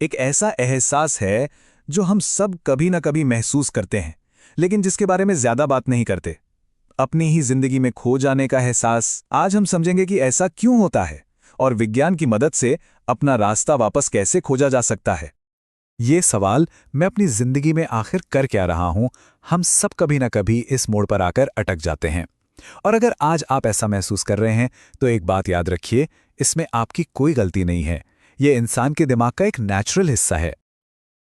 एक ऐसा एहसास है जो हम सब कभी न कभी महसूस करते हैं, लेकिन जिसके बारे में ज्यादा बात नहीं करते। अपनी ही जिंदगी में खो जाने का एहसास। आज हम समझेंगे कि ऐसा क्यों होता है और विज्ञान की मदद से अपना रास्ता वापस कैसे खोजा जा सकता है। ये सवाल, मैं अपनी जिंदगी में आखिर कर क्या रहा हूं, हम सब कभी न कभी इस मोड़ पर आकर अटक जाते हैं। और अगर आज आप ऐसा महसूस कर रहे हैं तो एक बात याद रखिए, इसमें आपकी कोई गलती नहीं है। ये इंसान के दिमाग का एक नेचुरल हिस्सा है।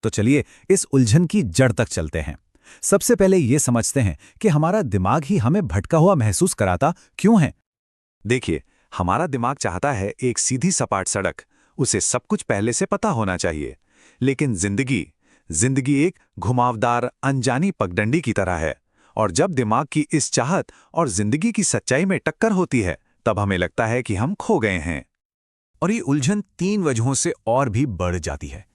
तो चलिए इस उलझन की जड़ तक चलते हैं। सबसे पहले ये समझते हैं कि हमारा दिमाग ही हमें भटका हुआ महसूस कराता क्यों है। देखिए, हमारा दिमाग चाहता है एक सीधी सपाट सड़क, उसे सब कुछ पहले से पता होना चाहिए। लेकिन जिंदगी जिंदगी एक घुमावदार अनजानी पगडंडी की तरह है। और जब दिमाग की इस चाहत और जिंदगी की सच्चाई में टक्कर होती है, तब हमें लगता है कि हम खो गए हैं। और ये उलझन 3 वजहों से और भी बढ़ जाती है।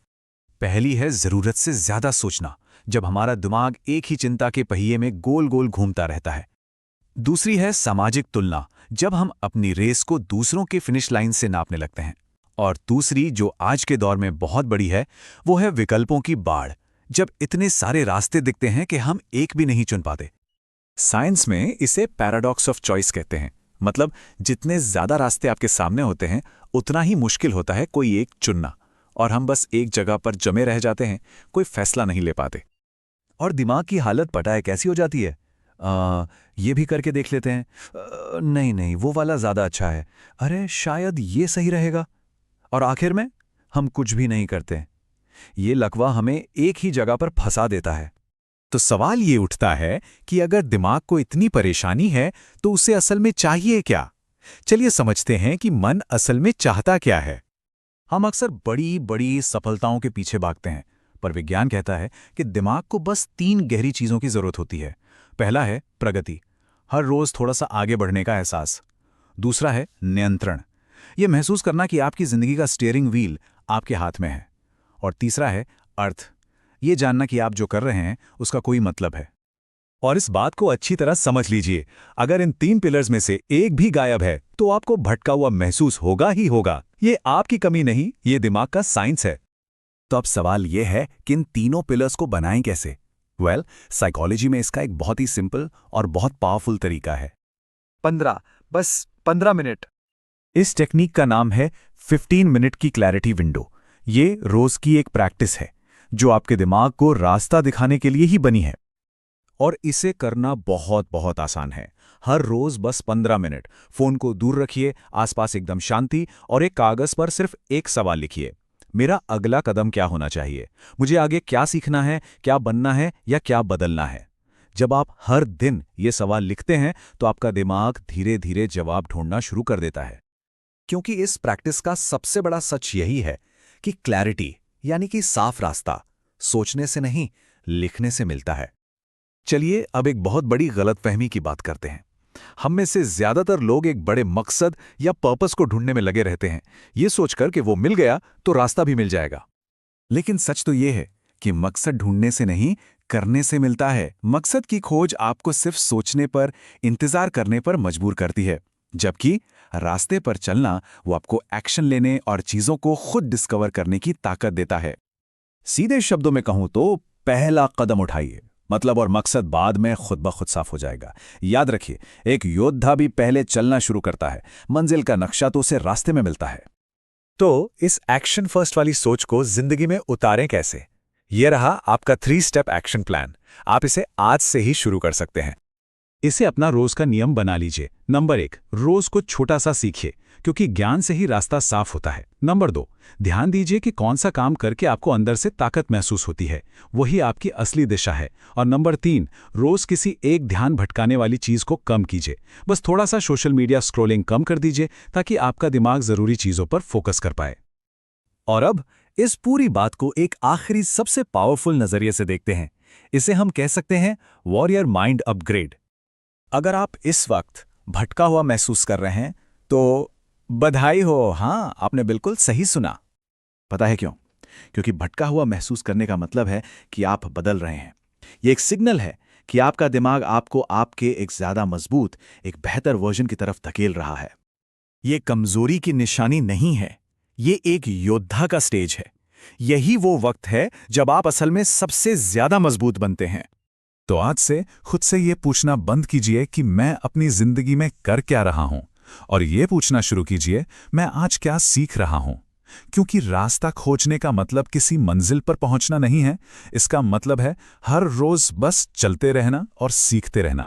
पहली है जरूरत से ज्यादा सोचना, जब हमारा दिमाग एक ही चिंता के पहिए में गोल गोल घूमता रहता है। दूसरी है सामाजिक तुलना, जब हम अपनी रेस को दूसरों के फिनिश लाइन से नापने लगते हैं। और दूसरी, जो आज के दौर में बहुत बड़ी है, वो है विकल्पों की बाढ़, जब इतने सारे रास्ते दिखते हैं कि हम एक भी नहीं चुन पाते। साइंस में इसे पैराडॉक्स ऑफ चॉइस कहते हैं। मतलब जितने ज्यादा रास्ते आपके सामने होते हैं, उतना ही मुश्किल होता है कोई एक चुनना। और हम बस एक जगह पर जमे रह जाते हैं, कोई फैसला नहीं ले पाते। और दिमाग की हालत पता है कैसी हो जाती है। ये भी करके देख लेते हैं। नहीं नहीं, वो वाला ज्यादा अच्छा है। अरे शायद ये सही रहेगा। और आखिर में हम कुछ भी नहीं करते। ये लकवा हमें एक ही जगह पर फंसा देता है। तो सवाल ये उठता है कि अगर दिमाग को इतनी परेशानी है तो उसे असल में चाहिए क्या। चलिए समझते हैं कि मन असल में चाहता क्या है। हम अक्सर बड़ी बड़ी सफलताओं के पीछे भागते हैं, पर विज्ञान कहता है कि दिमाग को बस 3 गहरी चीजों की जरूरत होती है। पहला है प्रगति, हर रोज थोड़ा सा आगे बढ़ने का एहसास। दूसरा है नियंत्रण, यह महसूस करना कि आपकी जिंदगी का स्टीयरिंग व्हील आपके हाथ में है। और तीसरा है अर्थ, ये जानना कि आप जो कर रहे हैं उसका कोई मतलब है। और इस बात को अच्छी तरह समझ लीजिए, अगर इन 3 पिलर्स में से एक भी गायब है तो आपको भटका हुआ महसूस होगा ही होगा। ये आपकी कमी नहीं, ये दिमाग का साइंस है। तो अब सवाल यह है कि इन तीनों पिलर्स को बनाएं कैसे। साइकोलॉजी में इसका एक बहुत ही सिंपल और बहुत पावरफुल तरीका है। 15 मिनट। इस टेक्निक का नाम है 15 मिनट की क्लैरिटी विंडो। ये रोज की एक प्रैक्टिस है जो आपके दिमाग को रास्ता दिखाने के लिए ही बनी है। और इसे करना बहुत बहुत आसान है। हर रोज बस 15 मिनट फोन को दूर रखिए, आसपास एकदम शांति, और एक कागज पर सिर्फ एक सवाल लिखिए। मेरा अगला कदम क्या होना चाहिए, मुझे आगे क्या सीखना है, क्या बनना है या क्या बदलना है। जब आप हर दिन ये सवाल लिखते हैं तो आपका दिमाग धीरे धीरे जवाब ढूंढना शुरू कर देता है। क्योंकि इस प्रैक्टिस का सबसे बड़ा सच यही है कि क्लैरिटी यानी कि साफ रास्ता सोचने से नहीं, लिखने से मिलता है। चलिए अब एक बहुत बड़ी गलतफहमी की बात करते हैं। हम में से ज्यादातर लोग एक बड़े मकसद या पर्पस को ढूंढने में लगे रहते हैं, ये सोचकर कि वो मिल गया तो रास्ता भी मिल जाएगा। लेकिन सच तो ये है कि मकसद ढूंढने से नहीं, करने से मिलता है। मकसद की खोज आपको सिर्फ सोचने पर, इंतजार करने पर मजबूर करती है, जबकि रास्ते पर चलना वो आपको एक्शन लेने और चीजों को खुद डिस्कवर करने की ताकत देता है। सीधे शब्दों में कहूं तो पहला कदम उठाइए, मतलब और मकसद बाद में खुद ब खुद साफ हो जाएगा। याद रखिए, एक योद्धा भी पहले चलना शुरू करता है, मंजिल का नक्शा तो उसे रास्ते में मिलता है। तो इस एक्शन फर्स्ट वाली सोच को जिंदगी में उतारें कैसे? ये रहा आपका 3 स्टेप एक्शन प्लान। आप इसे आज से ही शुरू कर सकते हैं। इसे अपना रोज का नियम बना लीजिए। नंबर 1, रोज को छोटा सा सीखिए, क्योंकि ज्ञान से ही रास्ता साफ होता है। नंबर 2, ध्यान दीजिए कि कौन सा काम करके आपको अंदर से ताकत महसूस होती है, वही आपकी असली दिशा है। और नंबर 3, रोज किसी एक ध्यान भटकाने वाली चीज को कम कीजिए। बस थोड़ा सा सोशल मीडिया स्क्रॉलिंग कम कर दीजिए, ताकि आपका दिमाग जरूरी चीजों पर फोकस कर पाए। और अब इस पूरी बात को एक आखिरी सबसे पावरफुल नजरिए से देखते हैं। इसे हम कह सकते हैं वॉरियर माइंड अपग्रेड। अगर आप इस वक्त भटका हुआ महसूस कर रहे हैं तो बधाई हो, हाँ आपने बिल्कुल सही सुना। पता है क्यों? क्योंकि भटका हुआ महसूस करने का मतलब है कि आप बदल रहे हैं। ये एक सिग्नल है कि आपका दिमाग आपको आपके एक ज्यादा मजबूत, एक बेहतर वर्जन की तरफ धकेल रहा है। ये कमजोरी की निशानी नहीं है, ये एक योद्धा का स्टेज है। यही वो वक्त है जब आप असल में सबसे ज्यादा मजबूत बनते हैं। तो आज से खुद से ये पूछना बंद कीजिए कि मैं अपनी जिंदगी में कर क्या रहा हूं, और ये पूछना शुरू कीजिए मैं आज क्या सीख रहा हूं। क्योंकि रास्ता खोजने का मतलब किसी मंजिल पर पहुंचना नहीं है, इसका मतलब है हर रोज बस चलते रहना और सीखते रहना।